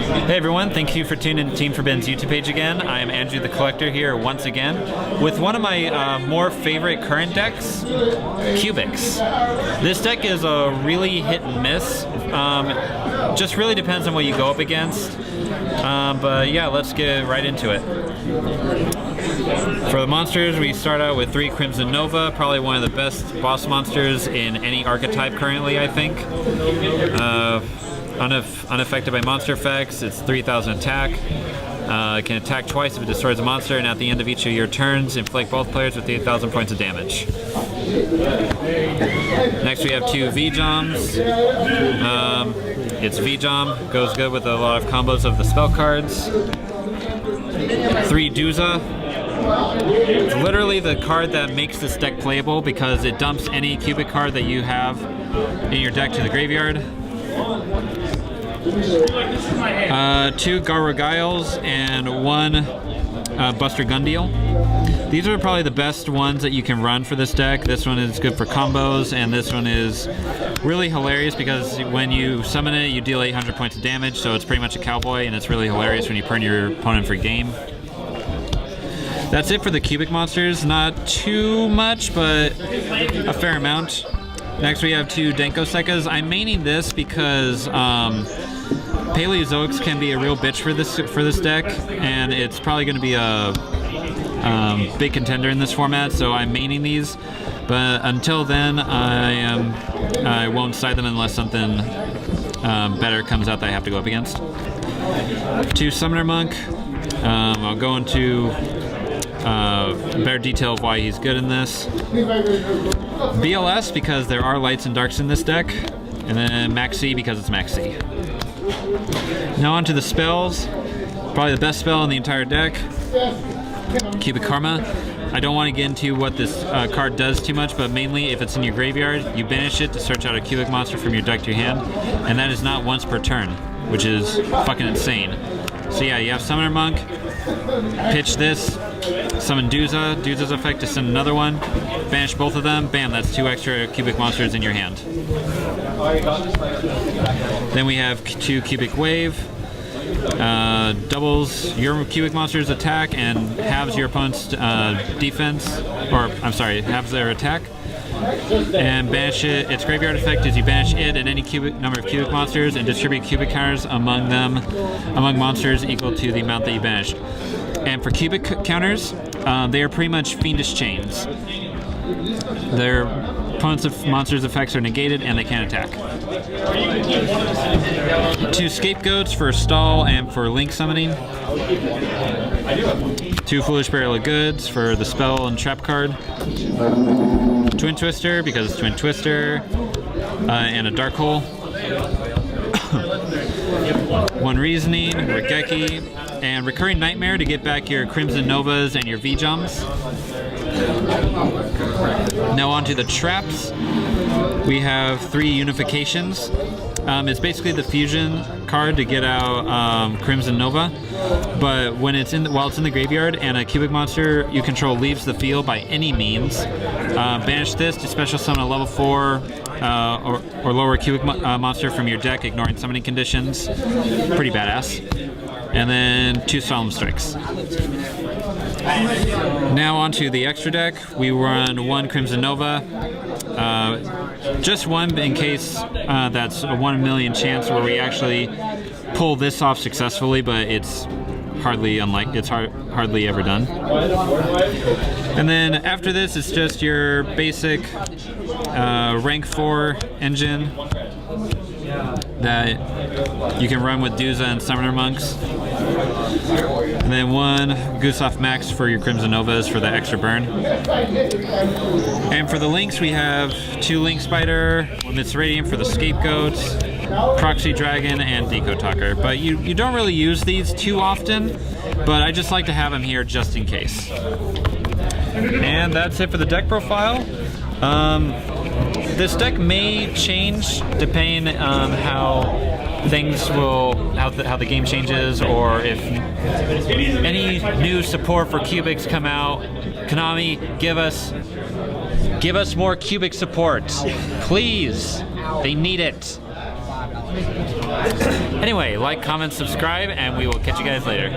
Hey everyone, thank you for tuning in to Team Forbidden's YouTube page again. I am Andrew the Collector here once again with one of my more favorite current decks, Cubics. This deck is a really hit and miss. Just really depends on what you go up against. But yeah, let's get right into it. For the monsters, we start out with 3 Crimson Nova, probably one of the best boss monsters in any archetype currently, I think. Unaffected by monster effects, it's 3,000 attack. It can attack twice if it destroys a monster, and at the end of each of your turns, inflict both players with 8,000 points of damage. Next we have 2 V-Joms. It's V-Jom, goes good with a lot of combos of the spell cards. 3 Duza. It's literally the card that makes this deck playable because it dumps any Cubic card that you have in your deck to the graveyard. 2 Gargoyles and 1 Buster Gundeal. These are probably the best ones that you can run for this deck. This one is good for combos, and this one is really hilarious because when you summon it, you deal 800 points of damage, so it's pretty much a cowboy, and it's really hilarious when you burn your opponent for game. That's it for the Cubic monsters. Not too much, but a fair amount. Next we have 2 Denko Sekkas. I'm maining this because Paleozoics can be a real bitch for this deck, and it's probably going to be a big contender in this format, so I'm maining these. But until then, I won't side them unless something better comes out that I have to go up against. 2 Summoner Monk. I'll go into better detail of why he's good in this. BLS because there are lights and darks in this deck, and then Maxi because it's Maxi. Now onto the spells. Probably the best spell in the entire deck, Cubic Karma. I don't want to get into what this card does too much, but mainly if it's in your graveyard, you banish it to search out a Cubic monster from your deck to your hand, and that is not once per turn, which is fucking insane. So yeah, you have Summoner Monk, pitch this, summon Duza, Duza's effect to send another one, banish both of them, bam, that's 2 extra Cubic monsters in your hand. Then we have 2 Cubic Wave, doubles your Cubic monster's attack and halves your opponent's defense, or I'm sorry, halves their attack. And banish it. Its graveyard effect is you banish it and any number of Cubic monsters and distribute Cubic counters among monsters equal to the amount that you banished. And for Cubic counters, they are pretty much fiendish chains. Their opponent's monsters' effects are negated and they can't attack. 2 Scapegoats for stall and for link summoning. 2 Foolish Burial of Goods for the spell and trap card. Twin Twister because it's Twin Twister, and a Dark Hole. 1 Reasoning, Regeki, and Recurring Nightmare to get back your Crimson Novas and your V-Joms. Now onto the traps. We have 3 Unifications. It's basically the fusion card to get out Crimson Nova, but when while it's in the graveyard and a Cubic monster you control leaves the field by any means, banish this to special summon a level 4 or lower Cubic monster from your deck, ignoring summoning conditions. Pretty badass. And then 2 Solemn Strikes. Now onto the extra deck. We run 1 Crimson Nova. Just 1 in case that's a 1 in a million chance where we actually pull this off successfully, but it's hardly ever done. And then after this, it's just your basic rank 4 engine that you can run with Duza and Summoner Monks. And then 1 Gustav Max for your Crimson Novas for the extra burn. And for the links, we have 2 Link Spider, 1 Mitsuradium for the Scapegoats, Proxy Dragon, and Deco Talker. But you don't really use these too often, but I just like to have them here just in case. And that's it for the deck profile. This deck may change depending on how the game changes, or if any new support for Cubics come out. Konami, give us more Cubic support, please. They need it. Anyway, like, comment, subscribe, and we will catch you guys later.